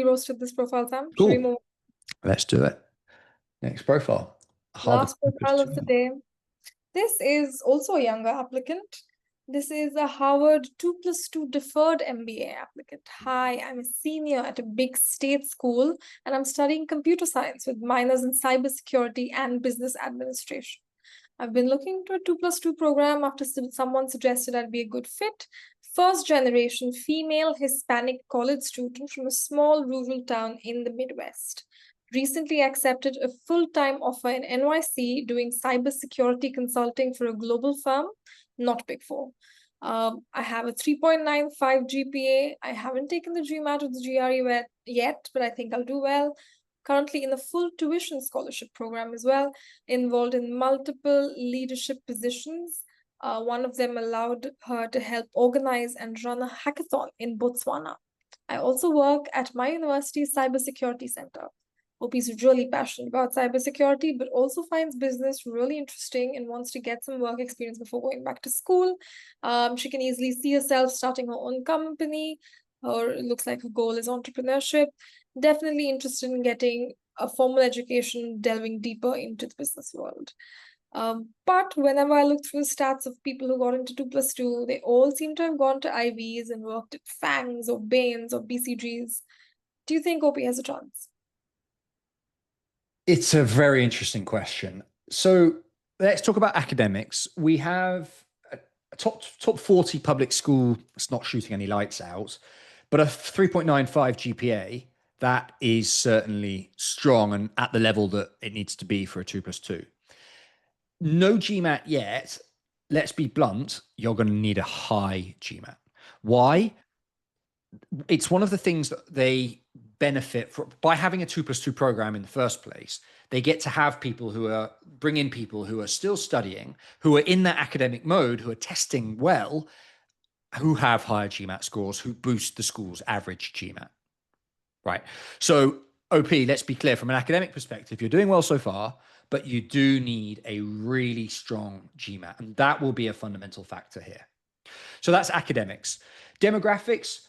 roasted this profile, Sam. Should we Cool. move Let's do it. Next profile. Harvard last Campus profile of the 2. day? This is also a younger applicant. This is a Harvard 2+2 deferred MBA applicant. Hi, I'm a senior at a big state school and I'm studying computer science with minors in cybersecurity and business administration. I've been looking to a 2+2 program after someone suggested I'd be a good fit. First generation female Hispanic college student from a small rural town in the Midwest. Recently accepted a full time offer in NYC doing cybersecurity consulting for a global firm, not Big Four. I have a 3.95 GPA. I haven't taken the GMAT or the GRE yet, but I think I'll do well. Currently in a full tuition scholarship program as well, involved in multiple leadership positions. One of them allowed her to help organize and run a hackathon in Botswana. I also work at my university's cybersecurity center. Hope is really passionate about cybersecurity, but also finds business really interesting and wants to get some work experience before going back to school. She can easily see herself starting her own company, or it looks like her goal is entrepreneurship. Definitely interested in getting a formal education, delving deeper into the business world. But whenever I look through the stats of people who got into 2+2, they all seem to have gone to IVs and worked at FANGs or Bains or BCGs. Do you think OP has a chance? It's a very interesting question. So let's talk about academics. We have a top 40 public school. It's not shooting any lights out, but a 3.95 GPA. That is certainly strong and at the level that it needs to be for a 2+2. No GMAT yet. Let's be blunt. You're going to need a high GMAT. Why? It's one of the things that they benefit from by having a 2+2 program in the first place. They get to have bring in people who are still studying, who are in that academic mode, who are testing well, who have higher GMAT scores, who boost the school's average GMAT. Right. So, OP, let's be clear from an academic perspective, you're doing well so far, but you do need a really strong GMAT, and that will be a fundamental factor here. So that's academics. Demographics,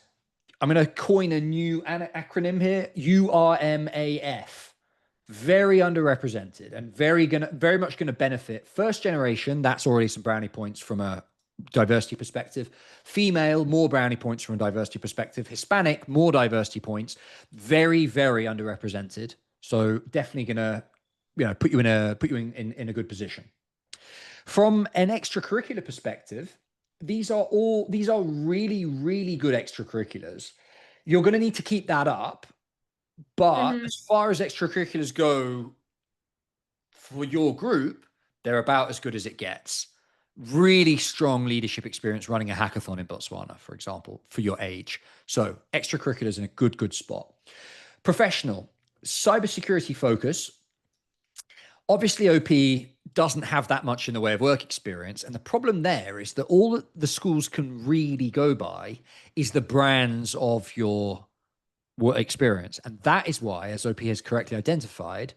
I'm going to coin a new acronym here, URMAF. Very underrepresented and very much going to benefit first generation. That's already some brownie points from a diversity perspective. Female, more brownie points from a diversity perspective. Hispanic, more diversity points. Very, very underrepresented. So definitely going to put you in a good position. From an extracurricular perspective, these are really, really good extracurriculars. You're going to need to keep that up. But Mm-hmm. as far as extracurriculars go for your group, they're about as good as it gets. Really strong leadership experience running a hackathon in Botswana, for example, for your age. So extracurriculars in a good spot. Professional, cybersecurity focus. Obviously, OP doesn't have that much in the way of work experience. And the problem there is that all that the schools can really go by is the brands of your work experience. And that is why, as OP has correctly identified,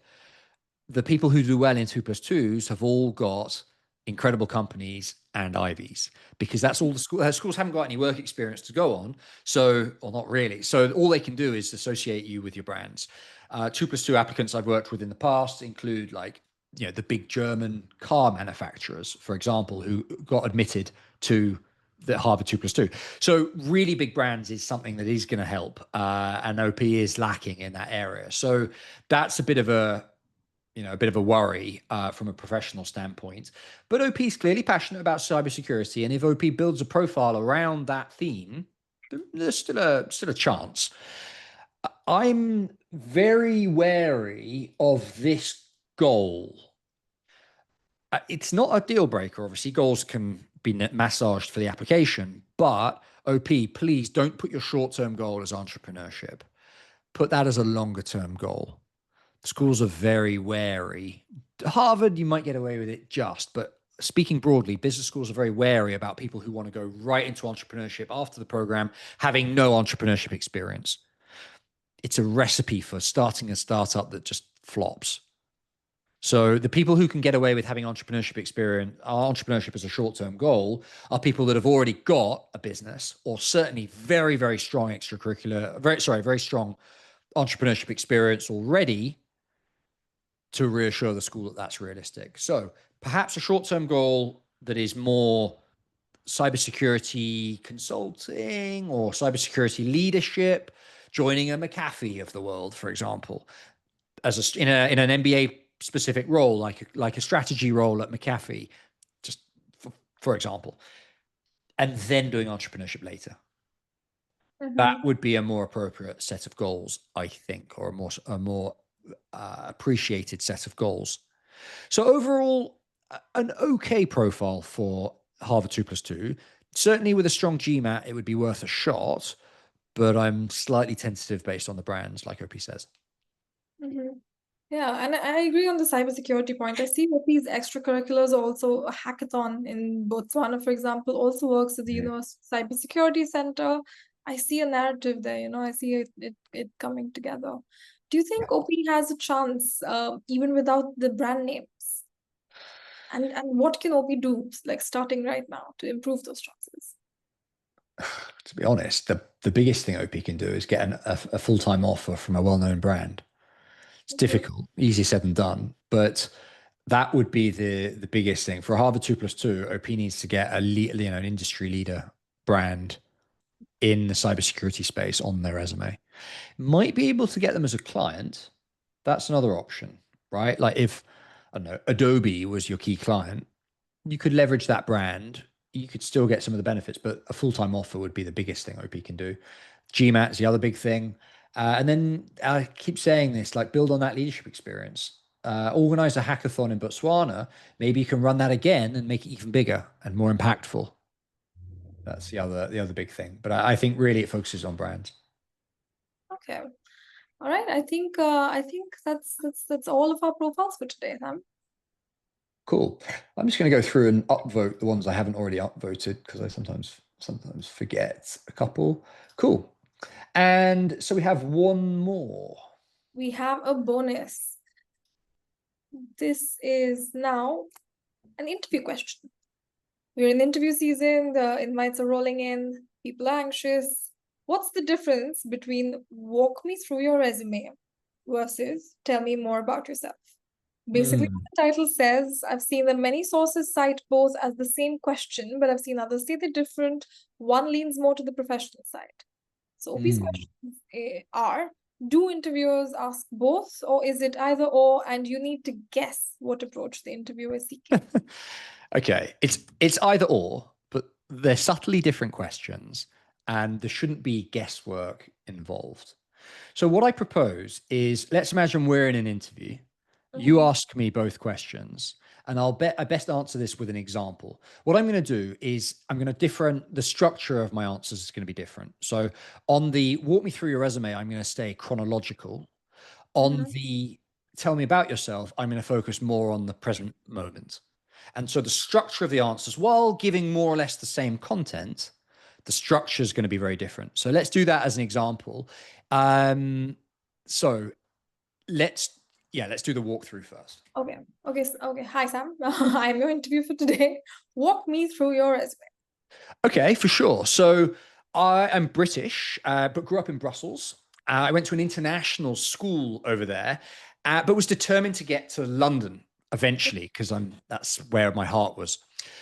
the people who do well in 2+2s have all got incredible companies and Ivies, because that's all the schools haven't got any work experience to go on. So, or not really. So all they can do is associate you with your brands. 2+2 applicants I've worked with in the past include like, the big German car manufacturers, for example, who got admitted to the Harvard 2+2. So really big brands is something that is going to help. And OP is lacking in that area. So that's a bit of a worry from a professional standpoint. But OP is clearly passionate about cybersecurity, and if OP builds a profile around that theme, there's still a chance. I'm very wary of this goal. It's not a deal breaker. Obviously, goals can be massaged for the application, but OP, please don't put your short-term goal as entrepreneurship. Put that as a longer-term goal. Schools are very wary. Harvard, you might get away with it but speaking broadly, business schools are very wary about people who want to go right into entrepreneurship after the program, having no entrepreneurship experience. It's a recipe for starting a startup that just flops. So the people who can get away with having entrepreneurship experience, entrepreneurship as a short-term goal, are people that have already got a business, or certainly very, very strong very strong entrepreneurship experience already, to reassure the school that that's realistic. So perhaps a short-term goal that is more cybersecurity consulting or cybersecurity leadership, joining a McAfee of the world, for example, as in an MBA specific role, like a strategy role at McAfee, just for example, and then doing entrepreneurship later. That Mm-hmm. would be a more appropriate set of goals, I think, or a more appreciated set of goals. So overall, an okay profile for Harvard 2+2. Certainly with a strong GMAT, it would be worth a shot, but I'm slightly tentative based on the brands, like OP says. Mm-hmm. Yeah, and I agree on the cybersecurity point. I see that these extracurriculars, also a hackathon in Botswana, for example, also works at the Yeah. cybersecurity center. I see a narrative there, I see it coming together. Do you Yeah. think OP has a chance, even without the brand names? And what can OP do, like starting right now, to improve those chances? To be honest, the biggest thing OP can do is get a full-time offer from a well-known brand. It's Mm-hmm. difficult, easier said than done, but that would be the biggest thing for Harvard 2+2. OP needs to get an industry leader brand in the cybersecurity space on their resume. Might be able to get them as a client. That's another option, right? Like if, I don't know, Adobe was your key client, you could leverage that brand. You could still get some of the benefits, but a full-time offer would be the biggest thing OP can do. GMAT is the other big thing. And then I keep saying this, like build on that leadership experience. Organize a hackathon in Botswana. Maybe you can run that again and make it even bigger and more impactful. That's the other big thing. But I think really it focuses on brands. Okay. All right. I think that's all of our profiles for today, Sam. Cool. I'm just going to go through and upvote the ones I haven't already upvoted because I sometimes forget a couple. Cool. And so we have one more. We have a bonus. This is now an interview question. We're in interview season, the invites are rolling in, people are anxious. What's the difference between walk me through your resume versus tell me more about yourself? Basically, what Mm, the title says, I've seen that many sources cite both as the same question, but I've seen others say they're different. One leans more to the professional side. So OP's mm. questions are, do interviewers ask both, or is it either or, and you need to guess what approach the interviewer is seeking? Okay, it's either or, but they're subtly different questions and there shouldn't be guesswork involved. So what I propose is, let's imagine we're in an interview. You Mhm. ask me both questions, and I'll bet I best answer this with an example. What I'm going to do is I'm going to different the structure of my answers is going to be different. So on the walk me through your resume, I'm going to stay chronological. On Mhm. the tell me about yourself, I'm going to focus more on the present moment. And so the structure of the answers, while giving more or less the same content, the structure is going to be very different. So let's do that as an example. Um, so let's let's do the walkthrough first. Okay. Okay. Okay. Hi, Sam. I'm your interview for today. Walk me through your resume. Okay, for sure. So I am British, but grew up in Brussels. I went to an international school over there, but was determined to get to London eventually because that's where my heart was.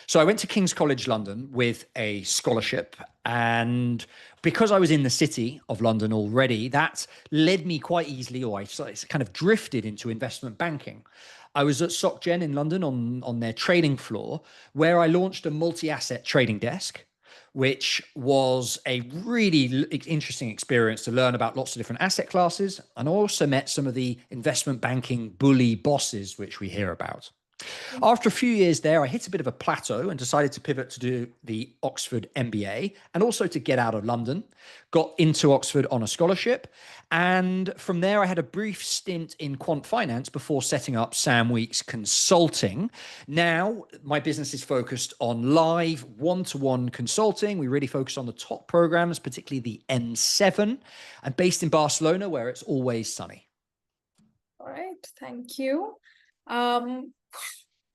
So I went to King's College London with a scholarship, and because I was in the city of London already, that led me quite easily, or I kind of drifted into investment banking. I was at SocGen in London on their trading floor, where I launched a multi-asset trading desk, which was a really interesting experience to learn about lots of different asset classes. And I also met some of the investment banking bully bosses, which we hear about. After a few years there, I hit a bit of a plateau and decided to pivot to do the Oxford MBA and also to get out of London. Got into Oxford on a scholarship. And from there, I had a brief stint in quant finance before setting up Sam Weeks Consulting. Now, my business is focused on live one to one consulting. We really focus on the top programs, particularly the M7. I'm based in Barcelona, where it's always sunny. All right. Thank you. Um,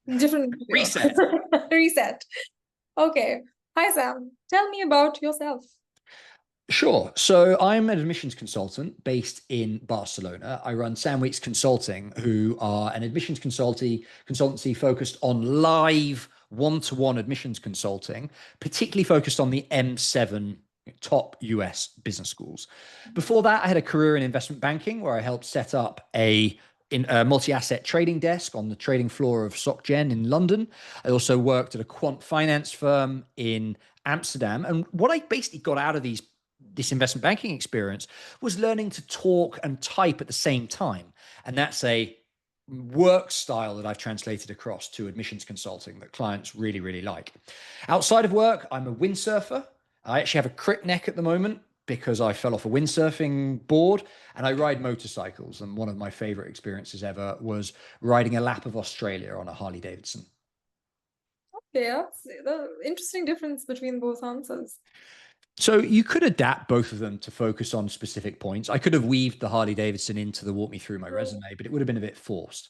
different interview. Reset. Reset. Okay. Hi, Sam. Tell me about yourself. Sure. So I'm an admissions consultant based in Barcelona. I run Sam Weeks Consulting, who are an admissions consultancy focused on live one-to-one admissions consulting, particularly focused on the M7 top US business schools. Before that, I had a career in investment banking where I helped set up a multi-asset trading desk on the trading floor of SocGen in London. I also worked at a quant finance firm in Amsterdam. And what I basically got out of this investment banking experience was learning to talk and type at the same time. And that's a work style that I've translated across to admissions consulting that clients really, really like. Outside of work, I'm a windsurfer. I actually have a crick neck at the moment because I fell off a windsurfing board, and I ride motorcycles. And one of my favorite experiences ever was riding a lap of Australia on a Harley Davidson. Yeah, the interesting difference between both answers. So you could adapt both of them to focus on specific points. I could have weaved the Harley Davidson into the walk me through my Mm. resume, but it would have been a bit forced.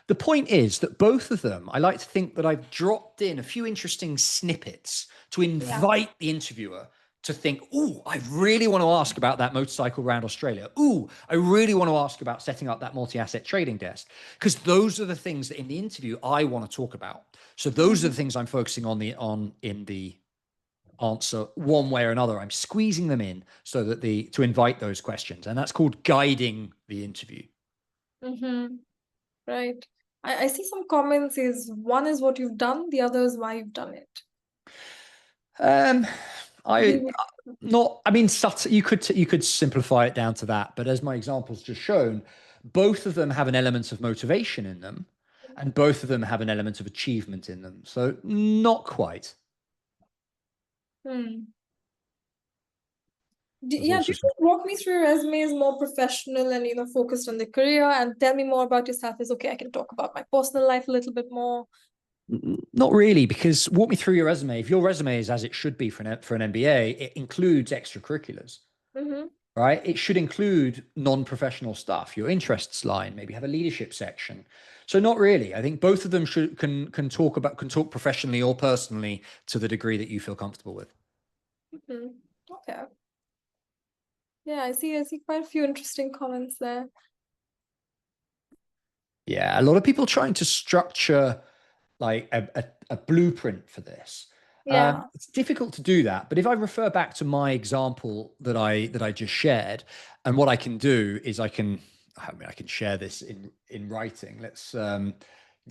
The point is that both of them, I like to think that I've dropped in a few interesting snippets to Yeah. invite the interviewer to think, oh, I really want to ask about that motorcycle around Australia. Oh, I really want to ask about setting up that multi-asset trading desk. Because those are the things that in the interview I want to talk about. So those are Mhm. the things I'm focusing on in the answer one way or another. I'm squeezing them in so that to invite those questions, and that's called guiding the interview. Mhm. Right. I see some comments is one is what you've done, the other is why you've done it. Um, I Mhm. not. I mean, you could simplify it down to that, but as my examples just shown, both of them have an element of motivation in them, and both of them have an element of achievement in them. So not quite. Hmm. There's Yeah, do also you some think walk me through your resume is more professional and focused on the career and tell me more about yourself is okay, I can talk about my personal life a little bit more. Not really, because walk me through your resume. If your resume is as it should be for an MBA, it includes extracurriculars. Mm-hmm. Right? It should include non-professional stuff, your interests line, maybe have a leadership section. So not really. I think both of them should can talk professionally or personally to the degree that you feel comfortable with. Mm-hmm. Okay. Yeah, I see quite a few interesting comments there. Yeah, a lot of people trying to structure like a blueprint for this. Yeah. It's difficult to do that, but if I refer back to my example that I just shared, and what I can do is I mean I can share this in writing.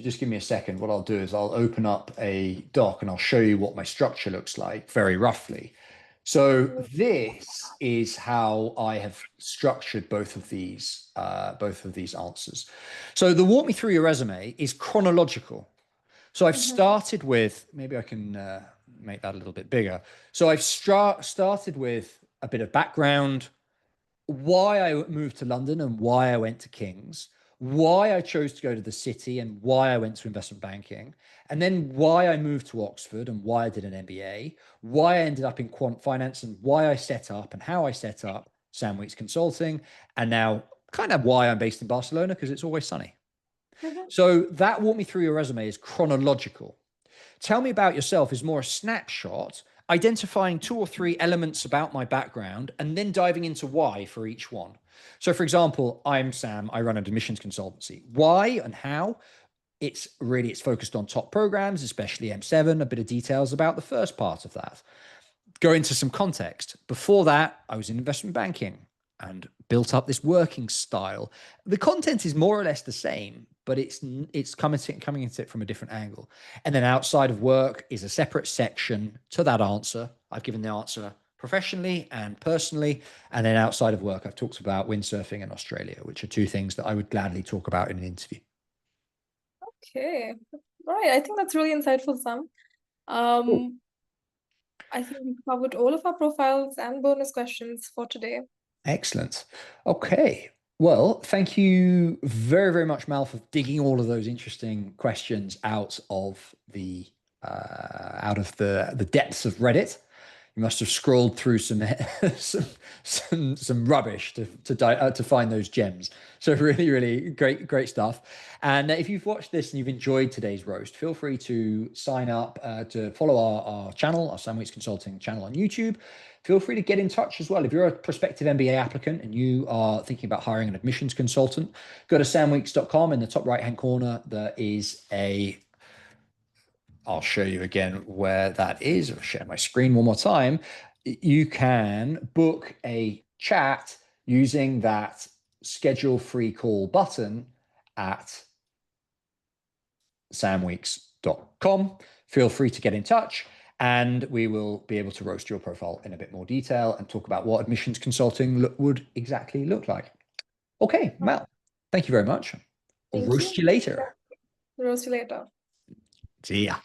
you just give me a second, what I'll do is I'll open up a doc and I'll show you what my structure looks like very roughly. So this is how I have structured both of these answers. So the walk me through your resume is chronological. So I've Mhm. started with, maybe I can make that a little bit bigger. So I've started with a bit of background, why I moved to London and why I went to King's, why I chose to go to the city and why I went to investment banking, and then why I moved to Oxford and why I did an MBA, why I ended up in quant finance and why I set up and how I set up Sandwich Consulting, and now kind of why I'm based in Barcelona because it's always sunny. Mhm. So that walk me through your resume is chronological. Tell me about yourself is more a snapshot, identifying two or three elements about my background and then diving into why for each one. So, for example, I'm Sam, I run an admissions consultancy. Why and how? It's focused on top programs, especially M7, a bit of details about the first part of that. Go into some context. Before that, I was in investment banking and built up this working style. The content is more or less the same, but it's coming at it from a different angle. And then outside of work is a separate section to that answer. I've given the answer professionally and personally. And then outside of work, I've talked about windsurfing and Australia, which are two things that I would gladly talk about in an interview. Okay. All right. I think that's really insightful, Sam. Cool. Um, I think we've covered all of our profiles and bonus questions for today. Excellent. Okay. Well, thank you very, very much, Mal, for digging all of those interesting questions out of the depths of Reddit. You must have scrolled through some some rubbish to find those gems. So really, really great stuff. And if you've watched this and you've enjoyed today's roast, feel free to sign up to follow our channel, our Sandwich Consulting channel on YouTube. Feel free to get in touch as well. If you're a prospective MBA applicant and you are thinking about hiring an admissions consultant, go to samweeks.com. In the top right hand corner, there is I'll show you again where that is. I'll share my screen one more time. You can book a chat using that schedule free call button at samweeks.com. Feel free to get in touch and we will be able to roast your profile in a bit more detail and talk about what admissions consulting would exactly look like. Okay, Mel, thank you very much. I'll Thank roast you. you later. Roast you later. See ya.